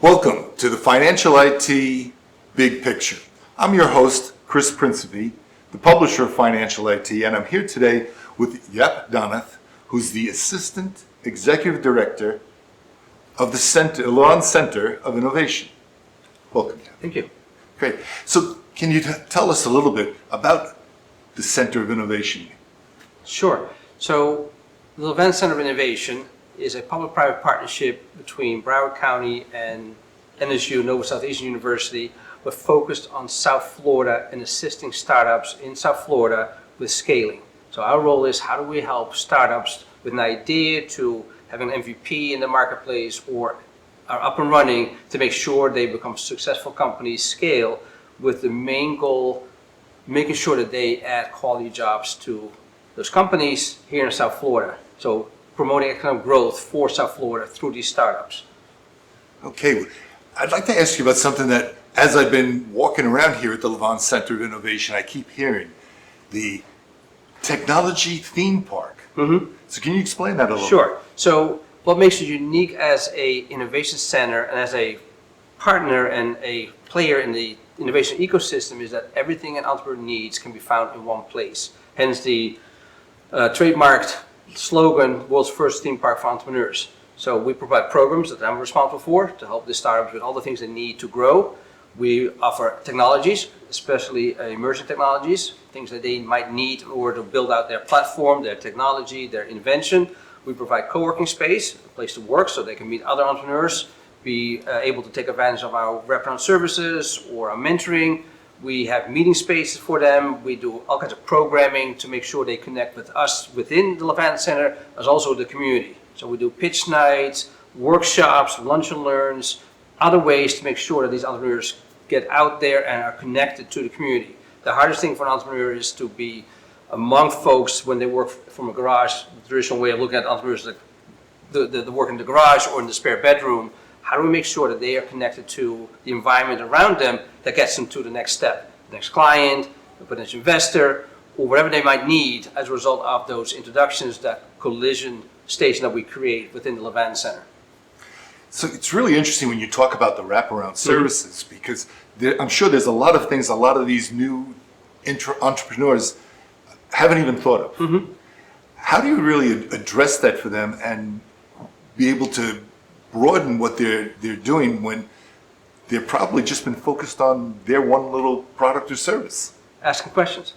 Welcome to the Financial IT Big Picture. I'm your host, Chris Principe, the publisher of Financial IT, and I'm here today with Jaap, who's the Assistant Executive Director of the Levant Center of Innovation. Welcome, Jaap. Thank you. Great. So can you tell us a little bit about the Center of Innovation? Sure. So the Levant Center of Innovation is a public-private partnership between Broward County and NSU, Nova Southeastern University. We're focused on South Florida and assisting startups in South Florida with scaling. So our role is, how do we help startups with an idea to have an MVP in the marketplace or are up and running to make sure they become successful companies, scale, with the main goal, making sure that they add quality jobs to those companies here in South Florida. So promoting economic growth for South Florida through these startups. Okay, I'd like to ask you about something that, as I've been walking around here at the Levant Center of Innovation, I keep hearing, the technology theme park. Mm-hmm. So can you explain that a little? Sure. So what makes it unique as a innovation center and as a partner and a player in the innovation ecosystem is that everything an entrepreneur needs can be found in one place. Hence the trademarked slogan, world's first theme park for entrepreneurs. So we provide programs that I'm responsible for to help the startups with all the things they need to grow. We offer technologies, especially emerging technologies, things that they might need in order to build out their platform, their technology, their invention. We provide co-working space, a place to work so they can meet other entrepreneurs, be able to take advantage of our wraparound services or our mentoring. We have meeting spaces for them. We do all kinds of programming to make sure they connect with us within the Levant Center, as also the community. So we do pitch nights, workshops, lunch and learns, other ways to make sure that these entrepreneurs get out there and are connected to the community. The hardest thing for an entrepreneur is to be among folks when they work from a garage. The traditional way of looking at entrepreneurs is like the work in the garage or in the spare bedroom. How do we make sure that they are connected to the environment around them that gets them to the next step, the next client, the potential investor, or whatever they might need as a result of those introductions, that collision station that we create within the Levant Center. So it's really interesting when you talk about the wraparound services, because I'm sure there's a lot of things a lot of these new entrepreneurs haven't even thought of. Mm-hmm. How do you really address that for them and be able to broaden what they're doing when they've probably just been focused on their one little product or service? Asking questions.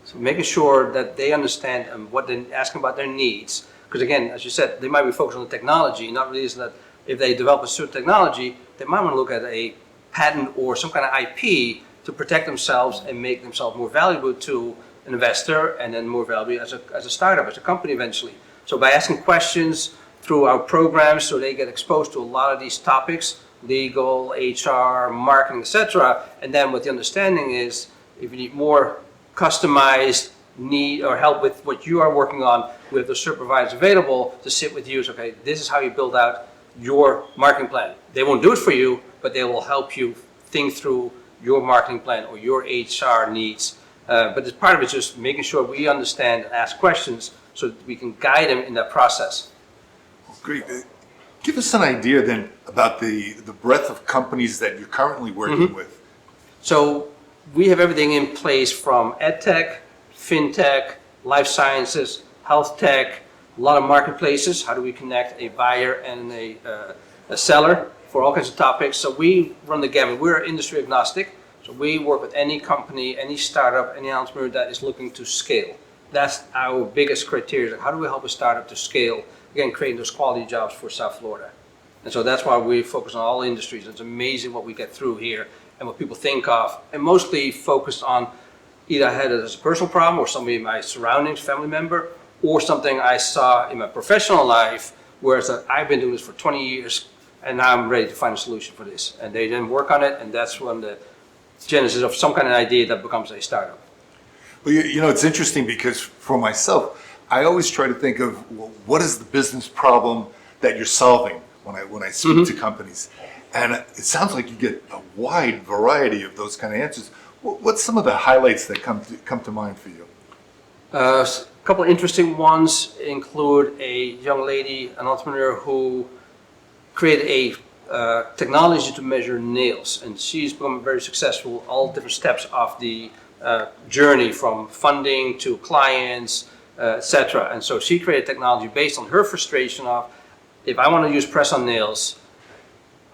So making sure that they understand what they're asking about their needs. Because again, as you said, they might be focused on the technology, not realizing that if they develop a certain technology, they might want to look at a patent or some kind of IP to protect themselves and make themselves more valuable to an investor and then more valuable as a startup, as a company eventually. So by asking questions through our programs, so they get exposed to a lot of these topics, legal, HR, marketing, etc. And then what the understanding is, if you need more customized need or help with what you are working on, we have the supervisors available to sit with you. So, okay, this is how you build out your marketing plan. They won't do it for you, but they will help you think through your marketing plan or your HR needs. But part of it is just making sure we understand and ask questions so that we can guide them in that process. Great. Give us an idea then about the breadth of companies that you're currently working with. So we have everything in place from EdTech, FinTech, life sciences, health tech, a lot of marketplaces. How do we connect a buyer and a seller for all kinds of topics? So we run the gamut. We're industry agnostic. So we work with any company, any startup, any entrepreneur that is looking to scale. That's our biggest criteria. How do we help a startup to scale? Again, creating those quality jobs for South Florida. And so that's why we focus on all industries. It's amazing what we get through here and what people think of, and mostly focused on either I had it as a personal problem or somebody in my surroundings, family member, or something I saw in my professional life, whereas I've been doing this for 20 years and now I'm ready to find a solution for this. And they then work on it, and that's when the genesis of some kind of idea that becomes a startup. Well, it's interesting because for myself, I always try to think of, well, what is the business problem that you're solving when I speak to companies? And it sounds like you get a wide variety of those kind of answers. What's some of the highlights that come to mind for you? A couple of interesting ones include a young lady, an entrepreneur who created a technology to measure nails, and she's become very successful all different steps of the journey from funding to clients, etc. And so she created technology based on her frustration of, if I want to use press-on nails,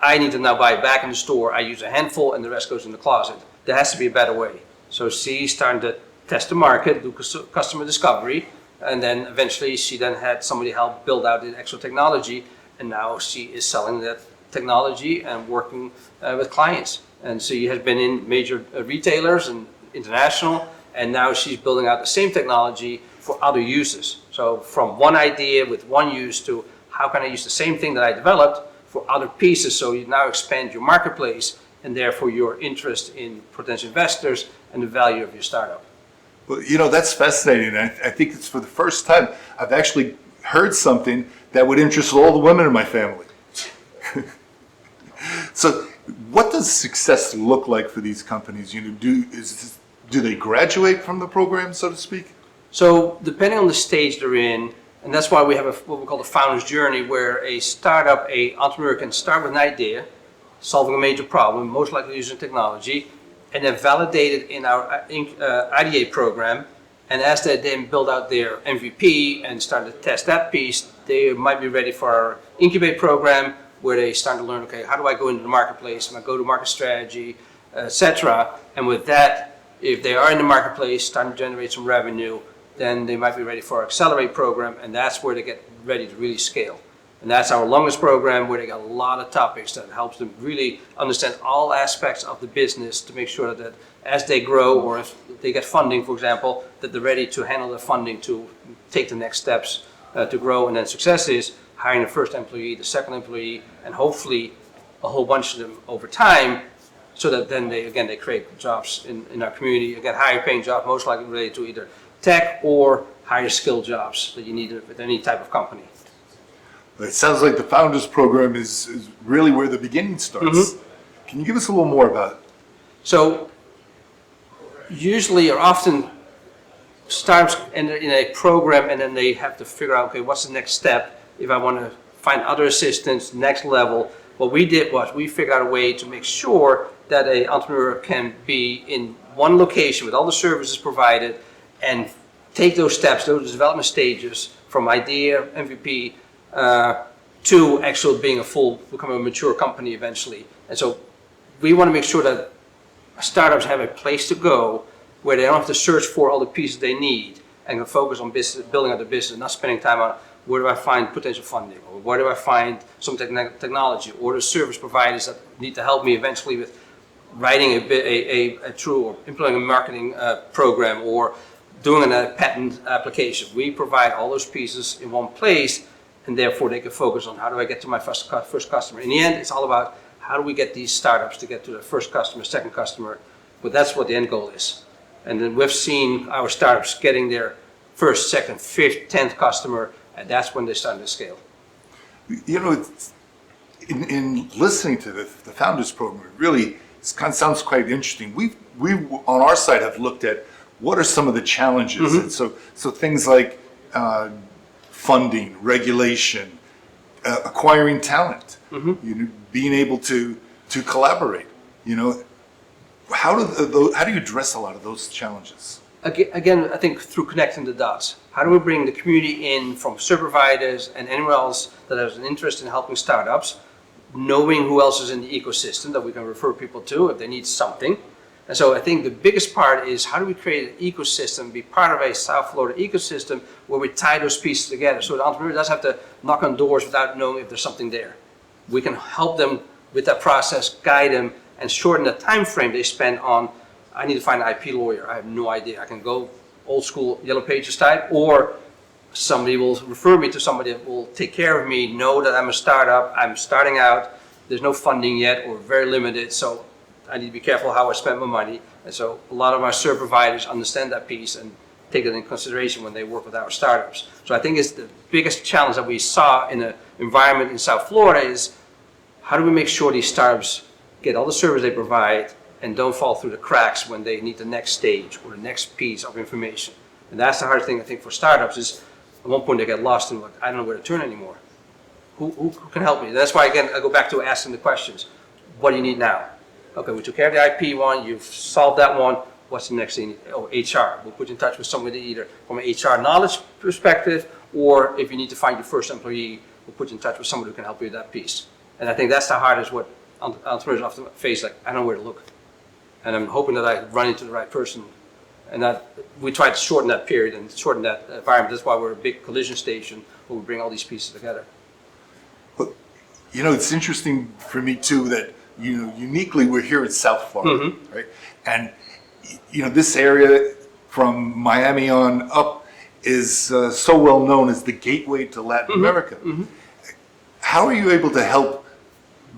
I need to now buy it back in the store. I use a handful and the rest goes in the closet. There has to be a better way. So she's starting to test the market, do customer discovery, and then eventually she then had somebody help build out the actual technology, and now she is selling that technology and working with clients. And she has been in major retailers and international, and now she's building out the same technology for other uses. So from one idea with one use to how can I use the same thing that I developed for other pieces, so you now expand your marketplace and therefore your interest in potential investors and the value of your startup. Well, that's fascinating. I think it's for the first time I've actually heard something that would interest all the women in my family. So what does success look like for these companies? Do they graduate from the program, so to speak? So depending on the stage they're in, and that's why we have what we call the founder's journey, where a startup, a entrepreneur can start with an idea, solving a major problem, most likely using technology, and then validate it in our IDA program. And as they then build out their MVP and start to test that piece, they might be ready for our incubate program, where they start to learn, okay, how do I go into the marketplace, my go-to-market strategy, etc. And with that, if they are in the marketplace, starting to generate some revenue, then they might be ready for our accelerate program, and that's where they get ready to really scale. And that's our longest program, where they got a lot of topics that helps them really understand all aspects of the business to make sure that as they grow, or if they get funding, for example, that they're ready to handle the funding to take the next steps to grow. And then success is hiring the first employee, the second employee, and hopefully a whole bunch of them over time, so that then they create jobs in our community, again, higher paying jobs, most likely related to either tech or higher skill jobs that you need with any type of company. It sounds like the Founders Program is really where the beginning starts. Mm-hmm. Can you give us a little more about it? So usually or often startups enter in a program and then they have to figure out, okay, what's the next step if I want to find other assistance, next level. What we did was we figured out a way to make sure that an entrepreneur can be in one location with all the services provided and take those steps, those development stages from idea, MVP, to actual become a mature company eventually. And so we want to make sure that startups have a place to go where they don't have to search for all the pieces they need and can focus on business, building out the business, not spending time on where do I find potential funding, or where do I find some technology, or the service providers that need to help me eventually with writing a true or implementing a marketing program or doing a patent application. We provide all those pieces in one place, and therefore they can focus on how do I get to my first customer. In the end, it's all about how do we get these startups to get to the first customer, second customer, but that's what the end goal is. And then we've seen our startups getting their first, second, fifth, 10th customer, and that's when they're starting to scale. In listening to the Founders Program, it really sounds quite interesting. We on our side have looked at what are some of the challenges, mm-hmm. and so things like funding, regulation, acquiring talent, mm-hmm. Being able to collaborate. How do you address a lot of those challenges? Again, I think through connecting the dots. How do we bring the community in from service providers and anyone else that has an interest in helping startups, knowing who else is in the ecosystem that we can refer people to if they need something. And so I think the biggest part is how do we create an ecosystem, be part of a South Florida ecosystem where we tie those pieces together so the entrepreneur doesn't have to knock on doors without knowing if there's something there. We can help them with that process, guide them, and shorten the time frame they spend on, I need to find an IP lawyer. I have no idea. I can go old school Yellow Pages type, or somebody will refer me to somebody that will take care of me, know that I'm a startup, I'm starting out, there's no funding yet or very limited, so I need to be careful how I spend my money. And so a lot of our service providers understand that piece and take it in consideration when they work with our startups. So I think it's the biggest challenge that we saw in the environment in South Florida is how do we make sure these startups get all the service they provide and don't fall through the cracks when they need the next stage or the next piece of information. And that's the hard thing I think for startups is at one point they get lost and like, I don't know where to turn anymore. Who can help me? That's why again I go back to asking the questions. What do you need now? Okay, we took care of the IP one, you've solved that one. What's the next thing? Oh, HR. We'll put you in touch with somebody either from an HR knowledge perspective, or if you need to find your first employee, we'll put you in touch with somebody who can help you with that piece. And I think that's the hardest what entrepreneurs often face, like, I don't know where to look. And I'm hoping that I run into the right person. And that we try to shorten that period and shorten that environment. That's why we're a big collision station where we bring all these pieces together. Well, you know, it's interesting for me too that, you know, uniquely we're here in South Florida, right? And, you know, this area from Miami on up is so well known as the gateway to Latin America. How are you able to help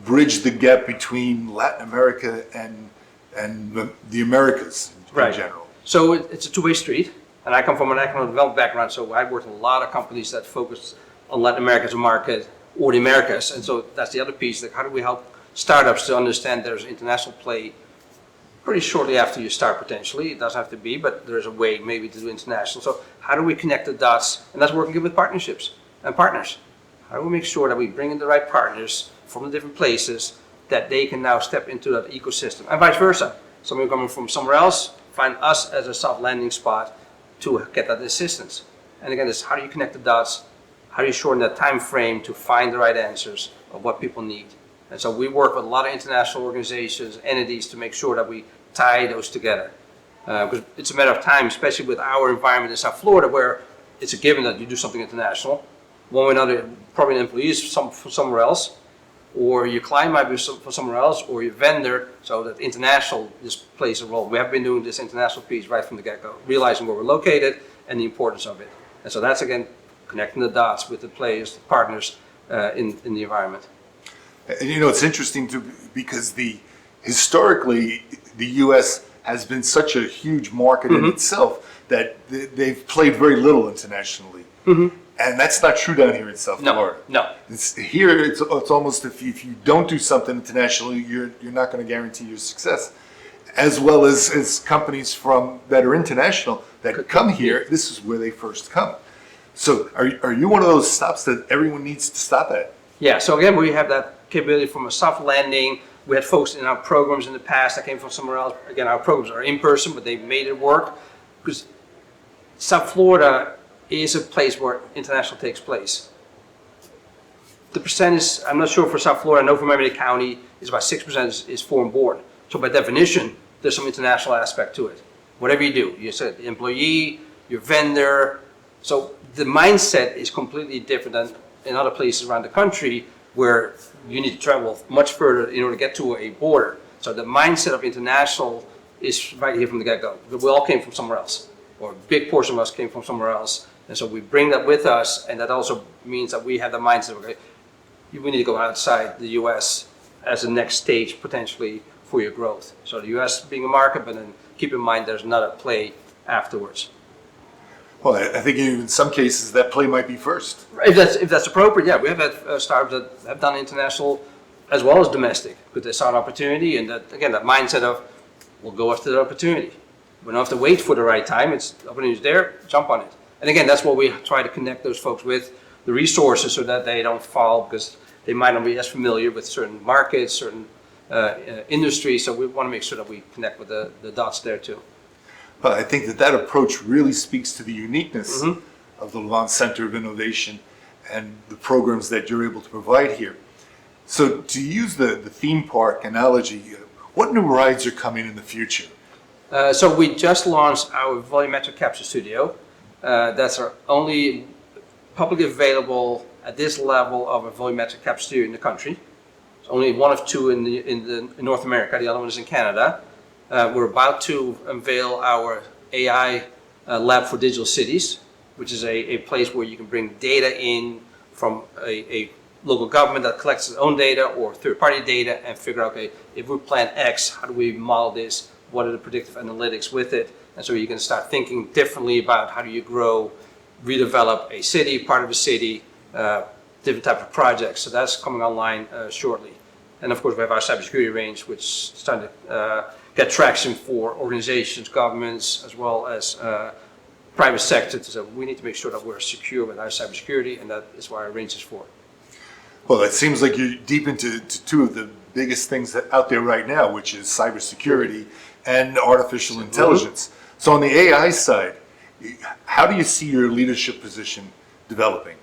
bridge the gap between Latin America and the Americas in general? So it's a two-way street, and I come from an economic development background, so I worked with a lot of companies that focus on Latin America as a market or the Americas, and so that's the other piece, like how do we help startups to understand there's international play pretty shortly after you start potentially. It doesn't have to be, but there's a way maybe to do international. So how do we connect the dots? And that's working with partnerships and partners. How do we make sure that we bring in the right partners from the different places that they can now step into that ecosystem and vice versa. Somebody coming from somewhere else, find us as a soft landing spot to get that assistance. And again, it's how do you connect the dots? How do you shorten that time frame to find the right answers of what people need? And so we work with a lot of international organizations, entities to make sure that we tie those together. Because it's a matter of time, especially with our environment in South Florida, where it's a given that you do something international. One way or another, probably an employee is from somewhere else, or your client might be from somewhere else, or your vendor, so that international just plays a role. We have been doing this international piece right from the get-go, realizing where we're located and the importance of it. And so that's, again, connecting the dots with the players, the partners in the environment. And you know, it's interesting too because historically the U.S. has been such a huge market in itself that they've played very little internationally, and that's not true down here in South Florida. No. It's almost if you don't do something internationally, you're not going to guarantee your success. As well as companies that are international that come here, this is where they first come. So are you one of those stops that everyone needs to stop at? Yeah, so again, we have that capability from a soft landing. We had folks in our programs in the past that came from somewhere else. Again, our programs are in person, but they made it work because South Florida is a place where international takes place. The percentage, I'm not sure for South Florida, I know for Miami-Dade County, is about 6% is foreign born. So by definition, there's some international aspect to it. Whatever you do, you said the employee, your vendor. So the mindset is completely different than in other places around the country where you need to travel much further in order to get to a border. So the mindset of international is right here from the get-go. We all came from somewhere else, or a big portion of us came from somewhere else. And so we bring that with us, and that also means that we have the mindset of, okay, we need to go outside the U.S. as the next stage potentially for your growth. So the U.S. being a market, but then keep in mind there's another play afterwards. Well, I think in some cases that play might be first. If that's appropriate, yeah. We have had startups that have done international as well as domestic because they saw an opportunity, and that again, that mindset of we'll go after the opportunity. We don't have to wait for the right time. It's the opportunity is there, jump on it. And again, that's what we try to connect those folks with, the resources, so that they don't fall because they might not be as familiar with certain markets, certain industries. So we want to make sure that we connect with the dots there too. But I think that approach really speaks to the uniqueness of the Levant Center of Innovation and the programs that you're able to provide here. So to use the theme park analogy, what new rides are coming in the future? So we just launched our volumetric capture studio. That's our only publicly available at this level of a volumetric capture studio in the country. It's only one of two in North America. The other one is in Canada. We're about to unveil our AI lab for digital cities. which is a place where you can bring data in from a local government that collects its own data or third-party data and figure out, okay, if we plan X, how do we model this? What are the predictive analytics with it? And so you can start thinking differently about how do you grow, redevelop a city, part of a city, different types of projects. So that's coming online shortly. And of course, we have our cybersecurity range, which is starting to get traction for organizations, governments, as well as private sector. So we need to make sure that we're secure with our cybersecurity, and that is what our range is for. Well, it seems like you're deep into two of the biggest things that out there right now, which is cybersecurity and artificial intelligence. So on the AI side, how do you see your leadership position developing?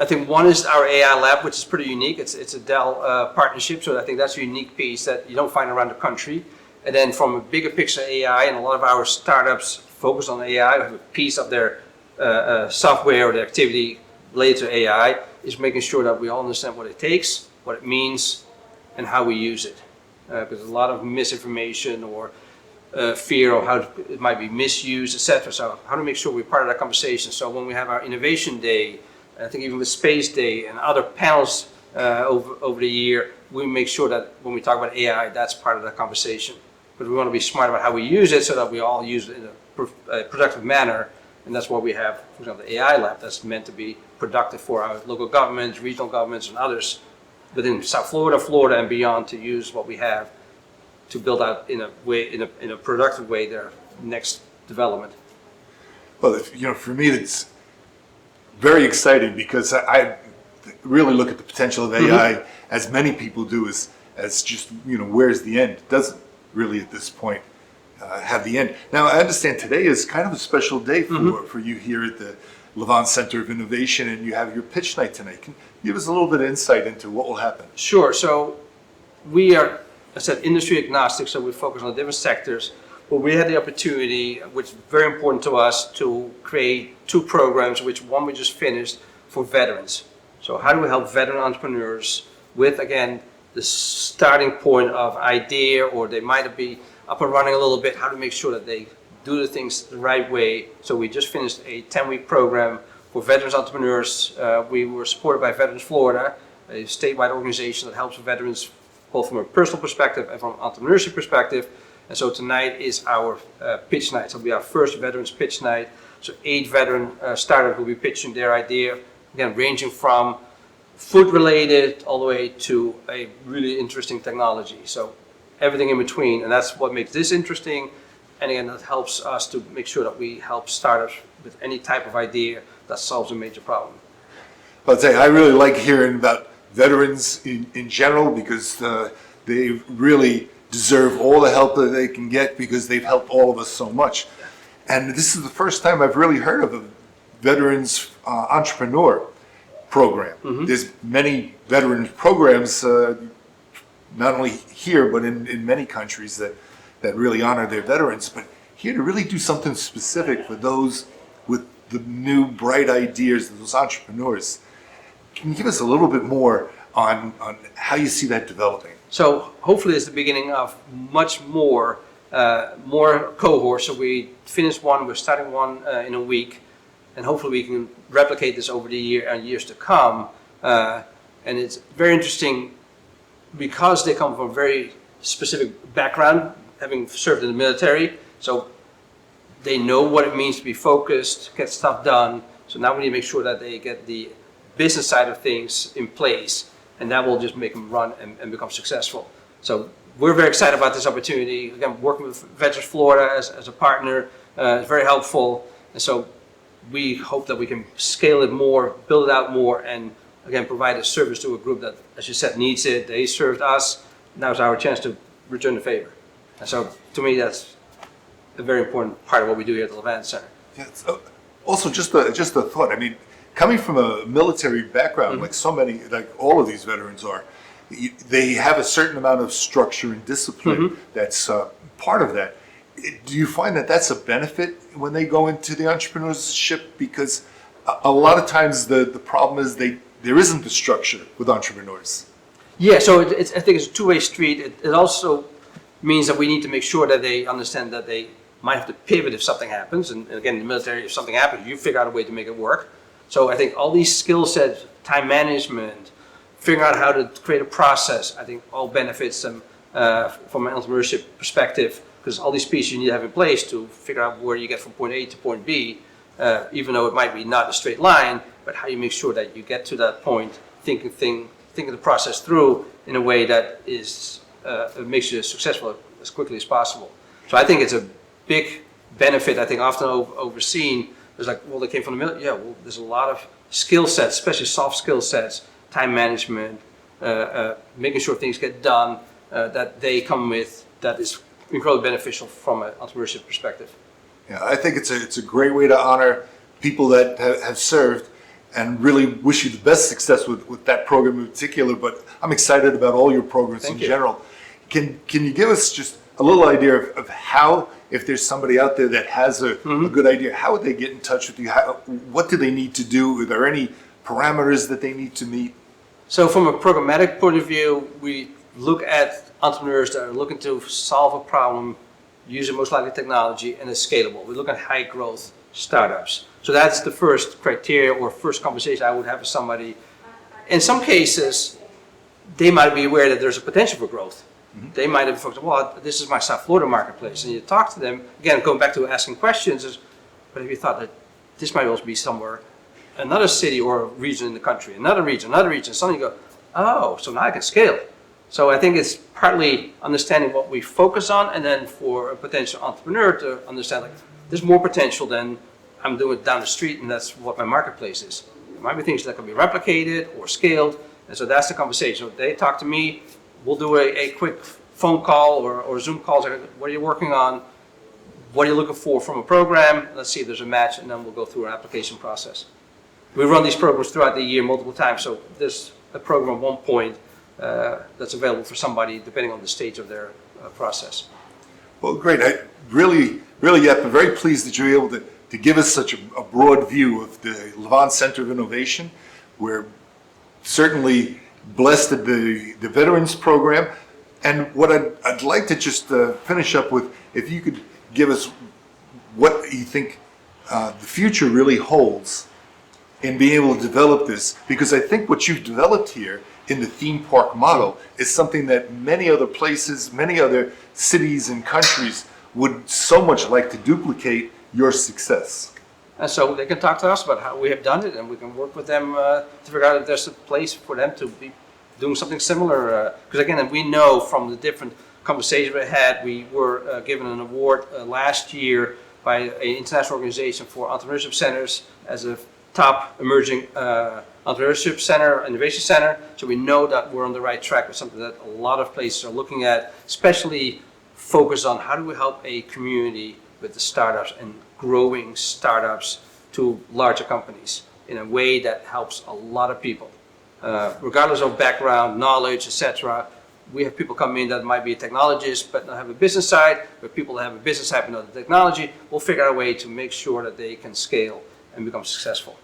I think one is our AI lab, which is pretty unique. It's a Dell partnership, so I think that's a unique piece that you don't find around the country. And then from a bigger picture AI, and a lot of our startups focus on AI, have a piece of their software or their activity related to AI, is making sure that we all understand what it takes, what it means, and how we use it. Because a lot of misinformation or fear of how it might be misused, etc. So how to make sure we're part of that conversation. So when we have our innovation day, I think even with Space Day and other panels over the year, we make sure that when we talk about AI, that's part of the conversation. But we want to be smart about how we use it so that we all use it in a productive manner. And that's why we have, for example, the AI lab that's meant to be productive for our local governments, regional governments, and others within South Florida, Florida, and beyond to use what we have to build out in a way, in a productive way, their next development. Well, for me, it's very exciting because I really look at the potential of AI as many people do as just, where's the end? It doesn't really at this point have the end. Now, I understand today is kind of a special day for you here at the Levant Center of Innovation, and you have your pitch night tonight. Can you give us a little bit of insight into what will happen? Sure. So we are, as I said, industry agnostic, so we focus on different sectors. But we had the opportunity, which is very important to us, to create two programs, which one we just finished for veterans. So how do we help veteran entrepreneurs with, again, the starting point of idea, or they might be up and running a little bit, how to make sure that they do the things the right way. So we just finished a 10-week program for veterans entrepreneurs. We were supported by Veterans Florida, a statewide organization that helps veterans both from a personal perspective and from an entrepreneurship perspective. And so tonight is our pitch night. So it'll be our first veterans pitch night. So 8 veteran startups will be pitching their idea, again, ranging from food related all the way to a really interesting technology. So everything in between, and that's what makes this interesting. And again, that helps us to make sure that we help startups with any type of idea that solves a major problem. I'd say I really like hearing about veterans in general because they really deserve all the help that they can get because they've helped all of us so much. And this is the first time I've really heard of a veterans entrepreneur program. There's many veterans programs, not only here, but in many countries that really honor their veterans. But here to really do something specific for those with the new bright ideas, those entrepreneurs. Can you give us a little bit more on how you see that developing? So hopefully it's the beginning of much more cohorts. So we finished one, we're starting one in a week, and hopefully we can replicate this over the year and years to come. And it's very interesting because they come from a very specific background, having served in the military. So they know what it means to be focused, get stuff done. So now we need to make sure that they get the business side of things in place, and that will just make them run and become successful. So we're very excited about this opportunity. Again, working with Veterans Florida as a partner is very helpful. And so we hope that we can scale it more, build it out more, and again, provide a service to a group that, as you said, needs it. They served us. Now is our chance to return the favor. And so to me, that's a very important part of what we do here at the Levant Center. Yeah, also, just a thought. I mean, coming from a military background, like so many, like all of these veterans are, they have a certain amount of structure and discipline that's part of that. Do you find that that's a benefit when they go into the entrepreneurship? Because a lot of times the problem is there isn't the structure with entrepreneurs. Yeah, so I think it's a two-way street. It also means that we need to make sure that they understand that they might have to pivot if something happens. And again, in the military, if something happens, you figure out a way to make it work. So I think all these skill sets, time management, figuring out how to create a process, I think all benefits them from an entrepreneurship perspective, because all these pieces you need to have in place to figure out where you get from point A to point B, even though it might be not a straight line, but how you make sure that you get to that point, thinking the process through in a way that is makes you successful as quickly as possible. So I think it's a big benefit. I think often overseen. There's like, well, they came from the military. Yeah, well, there's a lot of skill sets, especially soft skill sets, time management, making sure things get done that they come with, that is incredibly beneficial from an entrepreneurship perspective. Yeah, I think it's a great way to honor people that have served, and really wish you the best success with that program in particular. But I'm excited about all your programs in general. Can you give us just a little idea of how, if there's somebody out there that has a good idea, how would they get in touch with you? What do they need to do? Are there any parameters that they need to meet? So from a programmatic point of view, we look at entrepreneurs that are looking to solve a problem using most likely technology and is scalable. We look at high growth startups. So that's the first criteria or first conversation I would have with somebody. In some cases, they might be aware that there's a potential for growth. They might have focused, well, this is my South Florida marketplace. And you talk to them, again, going back to asking questions, but have you thought that this might also be somewhere, another city or region in the country, another region, suddenly you go, oh, so now I can scale. So I think it's partly understanding what we focus on, and then for a potential entrepreneur to understand, like, there's more potential than I'm doing it down the street, and that's what my marketplace is. There might be things that can be replicated or scaled, and so that's the conversation. So they talk to me, we'll do a quick phone call or Zoom call. What are you working on? What are you looking for from a program? Let's see if there's a match, and then we'll go through an application process. We run these programs throughout the year multiple times, so there's a program at one point that's available for somebody depending on the stage of their process. Well, great. I really, Jaap, I'm very pleased that you're able to give us such a broad view of the Levant Center of Innovation. We're certainly blessed at the Veterans Program. And what I'd like to just finish up with, if you could give us what you think the future really holds in being able to develop this, because I think what you've developed here in the theme park model is something that many other places, many other cities and countries would so much like to duplicate your success. And so they can talk to us about how we have done it, and we can work with them to figure out if there's a place for them to be doing something similar. Because again, we know from the different conversations we had, we were given an award last year by an international organization for entrepreneurship centers as a top emerging entrepreneurship center, innovation center. So we know that we're on the right track with something that a lot of places are looking at, especially focus on how do we help a community with the startups and growing startups to larger companies in a way that helps a lot of people. Regardless of background, knowledge, etc. We have people come in that might be a technologist but not have a business side, but people that have a business side but not the technology. We'll figure out a way to make sure that they can scale and become successful.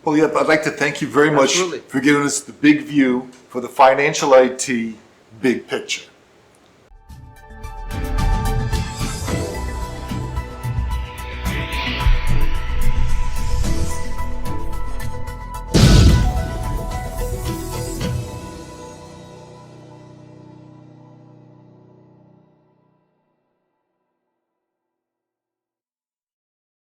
Well, yeah, I'd like to thank you very much Absolutely. for giving us the big view for the financial IT big picture.